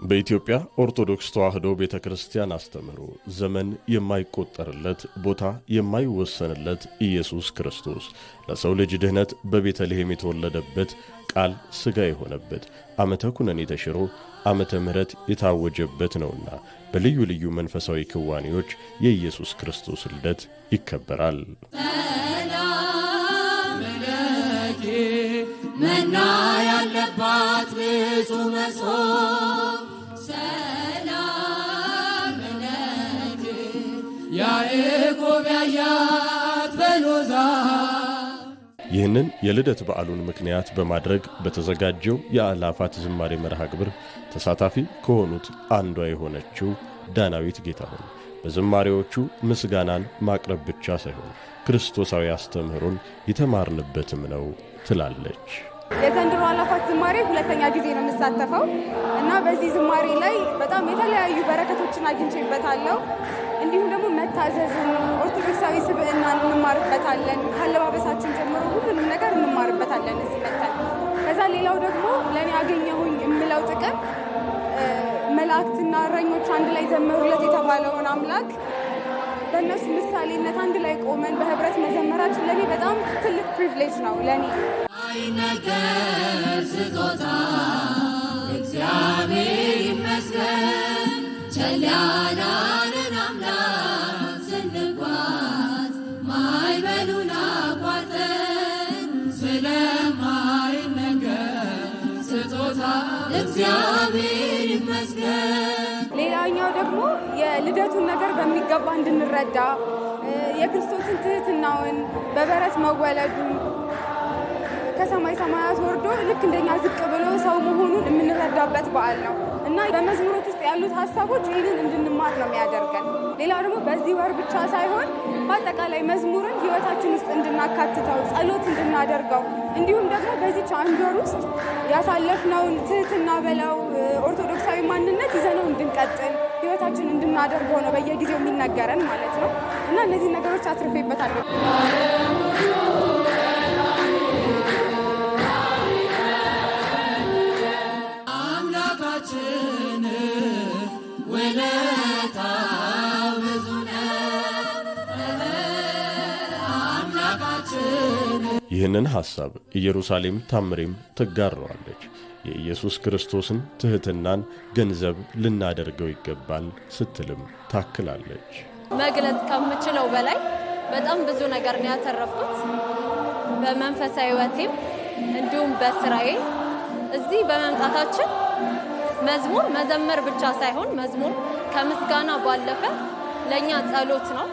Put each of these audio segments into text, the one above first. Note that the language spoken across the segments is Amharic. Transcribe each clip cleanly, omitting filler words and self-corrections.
በኢትዮጵያ ኦርቶዶክስ ተዋሕዶ ቤተክርስቲያን አስተምህሮ ዘመን የማይቆጠርለት ቦታ የማይወሰንለት ኢየሱስ ክርስቶስ ለሰው ልጅ ድህነት በቤተልሔም የተወለደበት ቃል ሥጋ የሆነበት ዓመተ ኩነኔ ተሽሮ ዓመተ ምሕረት የታወጀበት ነውና በልዩ ልዩ መንፈሳዊ ክዋኔዎች የኢየሱስ ክርስቶስ ልደት ይከበራል። መና ያለባት ንጹህ መሶብ ሰላም ለኪ ያዕቆብ ያያት በሎዛ። ይህንን የልደት በዓሉን ምክንያት በማድረግ በተዘጋጀው የአእላፋት ዝማሬ መርሃ ግብር ተሳታፊ ከሆኑት አንዷ የሆነችው ዳናዊት ጌታሁን በዝማሬዎቹ ምስጋናን ማቅረብ ብቻ ሳይሆን ክርስቶሳዊ አስተምህሮን የተማርንበትም ነው ትላለች። የዘንድሮ አእላፋት ዝማሬ ሁለተኛ ጊዜ ነው የምሳተፈው እና በዚህ ዝማሬ ላይ በጣም የተለያዩ በረከቶችን አግኝቼበታለሁ። እንዲሁም ደግሞ መታዘዝን፣ ኦርቶዶክሳዊ ስብዕናን እንማርበታለን። ካለባበሳችን ጀምሮ ሁሉንም ነገር እንማርበታለን እዚህ መተን። ከዛ ሌላው ደግሞ ለእኔ ያገኘሁኝ የምለው ጥቅም መላእክትና እረኞች አንድ ላይ ዘመሩለት የተባለውን አምላክ በእነሱ ምሳሌነት አንድ ላይ ቆመን በህብረት መዘመራችን ለኔ በጣም ትልቅ ፕሪቪሌጅ ነው። ለኔ አይነገር ስጦታ እግዚአብሔር ይመስገን ቸል ያላለን አምላክ ስንጓዝ ማዕበሉን አቋርጠን ስለማይነገር ስጦታ እግዚአብሔር ይመስገን። ሌላኛው ደግሞ የልደቱን ነገር በሚገባ እንድንረዳ የክርስቶስን ትህትናውን በበረት መወለዱን ከሰማይ ሰማያት ወርዶ ልክ እንደኛ ዝቅ ብሎ ሰው መሆኑን የምንረዳበት በዓል ነው እና በመዝሙሮች ውስጥ ያሉት ሀሳቦች ይህንን እንድንማር ነው የሚያደርገን። ሌላው ደግሞ በዚህ ወር ብቻ ሳይሆን በአጠቃላይ መዝሙርን ህይወታችን ውስጥ እንድናካትተው፣ ጸሎት እንድናደርገው እንዲሁም ደግሞ በዚች አንድ ወር ውስጥ ያሳለፍነውን ትህትና በለው ኦርቶዶክሳዊ ማንነት ይዘነው እንድንቀጥል ህይወታችን እንድናደርገው ነው በየጊዜው የሚነገረን ማለት ነው እና እነዚህ ነገሮች አትርፌበታለሁ። አምላካችን ውለታው ብዙ ነው። አምላካችን ይህንን ሐሳብ ኢየሩሳሌም ታምሬም ትጋራዋለች። የኢየሱስ ክርስቶስን ትህትናን ገንዘብ ልናደርገው ይገባል ስትልም ታክላለች። መግለጽ ከምችለው በላይ በጣም ብዙ ነገር ነው ያተረፍኩት በመንፈሳዊ ሕይወቴም እንዲሁም በስራዬ። እዚህ በመምጣታችን መዝሙር መዘመር ብቻ ሳይሆን መዝሙር ከምስጋና ባለፈ ለኛ ጸሎት ነው።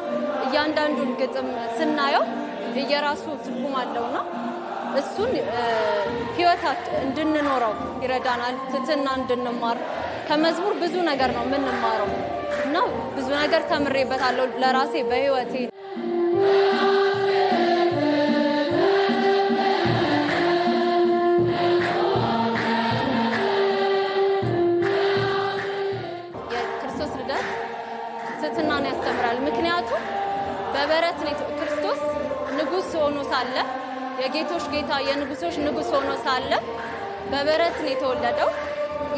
እያንዳንዱን ግጥም ስናየው የራሱ ትርጉም አለውና እሱን ህይወታችን እንድንኖረው ይረዳናል። ትህትና እንድንማር ከመዝሙር ብዙ ነገር ነው የምንማረው እና ብዙ ነገር ተምሬበታለሁ ለራሴ በህይወቴ። የክርስቶስ ልደት ትህትናን ያስተምራል። ምክንያቱም በበረት ክርስቶስ ንጉሥ ሆኖ ሳለ የጌቶች ጌታ የንጉሶች ንጉሥ ሆኖ ሳለ በበረት ነው የተወለደው።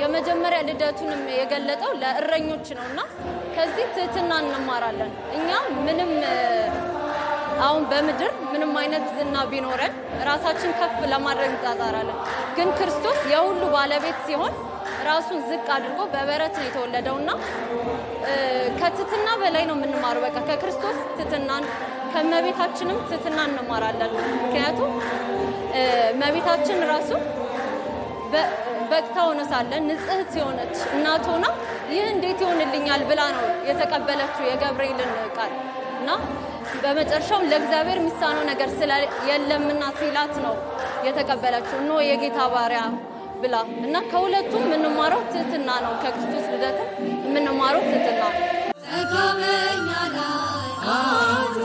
የመጀመሪያ ልደቱንም የገለጠው ለእረኞች ነውና ከዚህ ትህትና እንማራለን። እኛ ምንም አሁን በምድር ምንም አይነት ዝና ቢኖረን ራሳችን ከፍ ለማድረግ እንጣጣራለን። ግን ክርስቶስ የሁሉ ባለቤት ሲሆን ራሱን ዝቅ አድርጎ በበረት ነው የተወለደውና ከትህትና በላይ ነው የምንማረው። በቃ ከክርስቶስ ትህትናን ከመቤታችንም ትህትና እንማራለን። ምክንያቱም መቤታችን ራሱ በቅታ ሆነ ሳለ ንጽሕት የሆነች እናት ሆና ይህ እንዴት ይሆንልኛል ብላ ነው የተቀበለችው የገብርኤልን ቃል እና በመጨረሻው ለእግዚአብሔር የሚሳነው ነገር የለምና ሲላት ነው የተቀበለችው እነሆ የጌታ ባሪያ ብላ እና ከሁለቱም የምንማረው ትህትና ነው። ከክርስቶስ ልደት የምንማረው ትህትና ነው። ተካበኛ ላይ አድሮ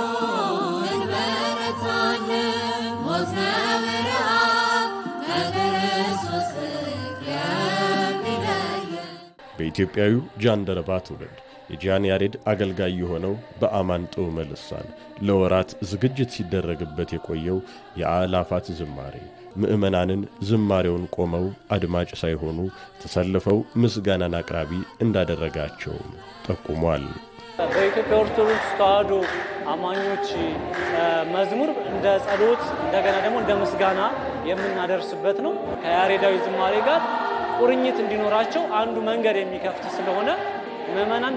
እንበረታለን ሞት ነውርሃ ከክርስቶስ የሚለየን። በኢትዮጵያዊው ጃንደረባ ትውልድ የጃን ያሬድ አገልጋይ የሆነው በአማን ጦመ ልሳን ለወራት ዝግጅት ሲደረግበት የቆየው የአእላፋት ዝማሬ ምእመናንን ዝማሬውን ቆመው አድማጭ ሳይሆኑ ተሰልፈው ምስጋናን አቅራቢ እንዳደረጋቸው ጠቁሟል። በኢትዮጵያ ኦርቶዶክስ ተዋሕዶ አማኞች መዝሙር እንደ ጸሎት እንደገና ደግሞ እንደ ምስጋና የምናደርስበት ነው። ከያሬዳዊ ዝማሬ ጋር ቁርኝት እንዲኖራቸው አንዱ መንገድ የሚከፍት ስለሆነ ምእመናን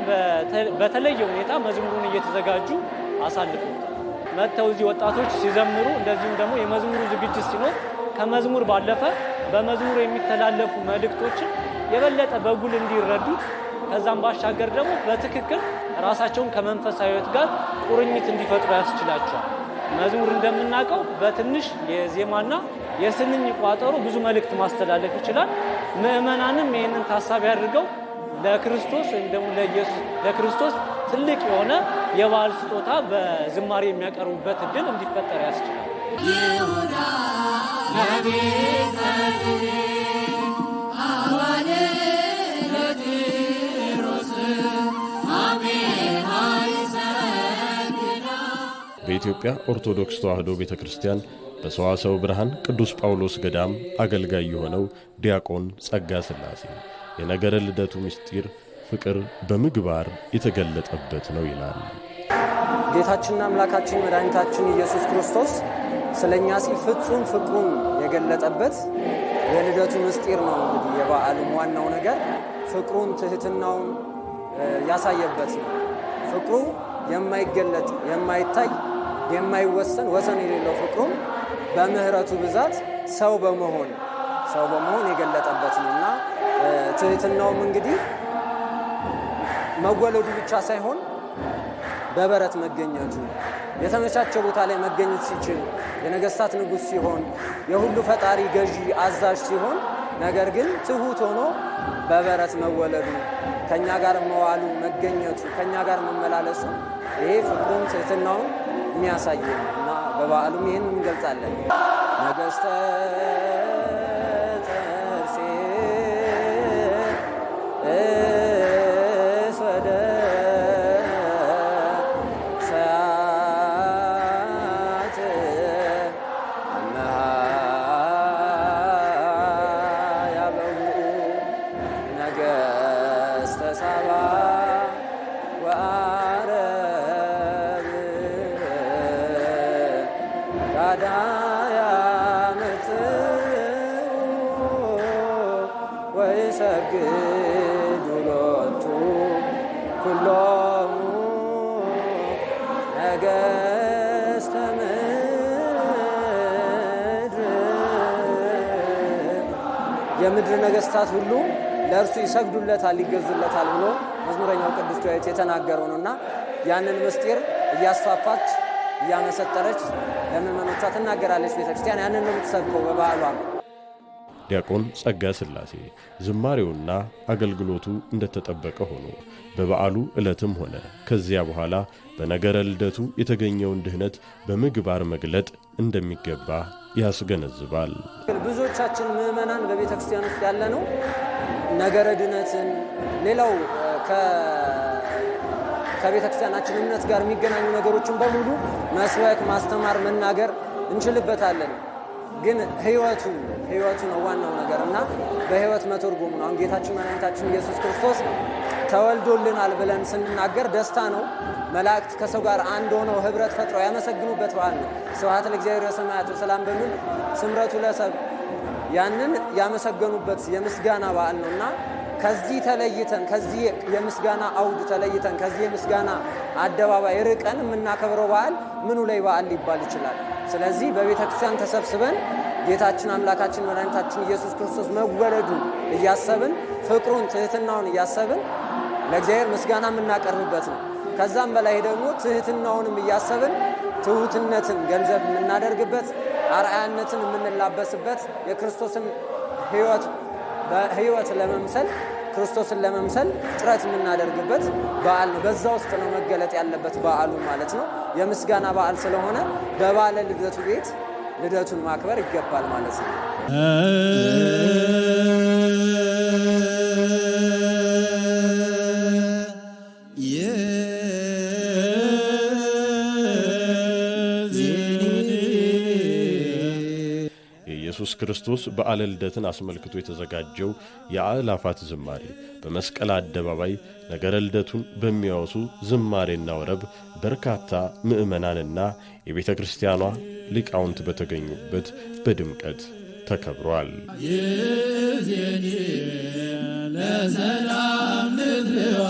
በተለየ ሁኔታ መዝሙሩን እየተዘጋጁ አሳልፈውታል። መጥተው እዚህ ወጣቶች ሲዘምሩ እንደዚሁም ደግሞ የመዝሙሩ ዝግጅት ሲኖር ከመዝሙር ባለፈ በመዝሙሩ የሚተላለፉ መልእክቶችን የበለጠ በጉል እንዲረዱት ከዛም ባሻገር ደግሞ በትክክል ራሳቸውን ከመንፈሳዊ ሕይወት ጋር ቁርኝት እንዲፈጥሩ ያስችላቸዋል። መዝሙር እንደምናውቀው በትንሽ የዜማና የስንኝ ቋጠሮ ብዙ መልእክት ማስተላለፍ ይችላል። ምእመናንም ይህንን ታሳቢ አድርገው ለክርስቶስ ወይም ደግሞ ለክርስቶስ ትልቅ የሆነ የበዓል ስጦታ በዝማሬ የሚያቀርቡበት እድል እንዲፈጠር ያስችላል። ይሁዳ ለቤተልሔም አዋለ ለጢሮስ አሜሃ ይሰግዳ። በኢትዮጵያ ኦርቶዶክስ ተዋሕዶ ቤተክርስቲያን በሰዋሰው ብርሃን ቅዱስ ጳውሎስ ገዳም አገልጋይ የሆነው ዲያቆን ጸጋ ሥላሴ የነገረ ልደቱ ምስጢር ፍቅር በምግባር የተገለጠበት ነው ይላል። ጌታችንና አምላካችን መድኃኒታችን ኢየሱስ ክርስቶስ ስለኛ ሲል ፍጹም ፍቅሩን የገለጠበት የልደቱ ምስጢር ነው። እንግዲህ የበዓሉም ዋናው ነገር ፍቅሩን ትህትናውን ያሳየበት ነው። ፍቅሩ የማይገለጥ የማይታይ የማይወሰን ወሰን የሌለው ፍቅሩን በምህረቱ ብዛት ሰው በመሆን የገለጠበት ነውና ትህትናውም እንግዲህ መወለዱ ብቻ ሳይሆን በበረት መገኘቱ የተመቻቸ ቦታ ላይ መገኘት ሲችል የነገስታት ንጉስ ሲሆን የሁሉ ፈጣሪ ገዢ አዛዥ ሲሆን ነገር ግን ትሁት ሆኖ በበረት መወለዱ ከኛ ጋር መዋሉ መገኘቱ ከኛ ጋር መመላለሱ ይሄ ፍቅሩን ትህትናውን የሚያሳይ ነውና በበዓሉም ይሄን እንገልጻለን። ነገስተ የምድር ነገስታት ሁሉ ለእርሱ ይሰግዱለታል ይገዙለታል ብሎ መዝሙረኛው ቅዱስ ዳዊት የተናገረው ነውና ያንን ምስጢር እያስፋፋች እያመሰጠረች ለምእመኖቿ ትናገራለች ቤተክርስቲያን። ያንን ነው የምትሰብከው በበዓሏ። ዲያቆን ጸጋ ሥላሴ ዝማሬውና አገልግሎቱ እንደተጠበቀ ሆኖ በበዓሉ ዕለትም ሆነ ከዚያ በኋላ በነገረ ልደቱ የተገኘውን ድህነት በምግባር መግለጥ እንደሚገባ ያስገነዝባል። ብዙዎቻችን ምእመናን በቤተ ክርስቲያን ውስጥ ያለነው ነገረ ድህነትን ሌላው ከቤተ ክርስቲያናችን እምነት ጋር የሚገናኙ ነገሮችን በሙሉ መስበክ፣ ማስተማር፣ መናገር እንችልበታለን። ግን ህይወቱ ነው ዋናው ነገርና በህይወት መተርጎም ነው። ጌታችን መድኃኒታችን ኢየሱስ ክርስቶስ ተወልዶልናል ብለን ስንናገር ደስታ ነው። መላእክት ከሰው ጋር አንድ ሆነው ህብረት ፈጥረው ያመሰግኑበት በዓል ነው። ስብሐት ለእግዚአብሔር በሰማያት ወሰላም በምድር ስምረቱ ለሰብ ያንን ያመሰገኑበት የምስጋና በዓል ነውና ከዚህ ተለይተን ከዚህ የምስጋና አውድ ተለይተን ከዚህ የምስጋና አደባባይ ርቀን የምናከብረው በዓል ምኑ ላይ በዓል ሊባል ይችላል? ስለዚህ በቤተ ክርስቲያን ተሰብስበን ጌታችን አምላካችን መድኃኒታችን ኢየሱስ ክርስቶስ መወለዱን እያሰብን ፍቅሩን ትህትናውን እያሰብን ለእግዚአብሔር ምስጋና የምናቀርብበት ነው። ከዛም በላይ ደግሞ ትህትናውንም እያሰብን ትሁትነትን ገንዘብ የምናደርግበት አርአያነትን የምንላበስበት የክርስቶስን ህይወት ለመምሰል ክርስቶስን ለመምሰል ጥረት የምናደርግበት በዓል ነው። በዛ ውስጥ ነው መገለጥ ያለበት በዓሉ ማለት ነው። የምስጋና በዓል ስለሆነ በባለ ልደቱ ቤት ልደቱን ማክበር ይገባል ማለት ነው። የኢየሱስ ክርስቶስ በዓለ ልደትን አስመልክቶ የተዘጋጀው የአእላፋት ዝማሬ በመስቀል አደባባይ ነገረ ልደቱን በሚያወሱ ዝማሬና ወረብ በርካታ ምዕመናንና የቤተ ክርስቲያኗ ሊቃውንት በተገኙበት በድምቀት ተከብሯል። ይዜኒ ለሰላም ንትዋ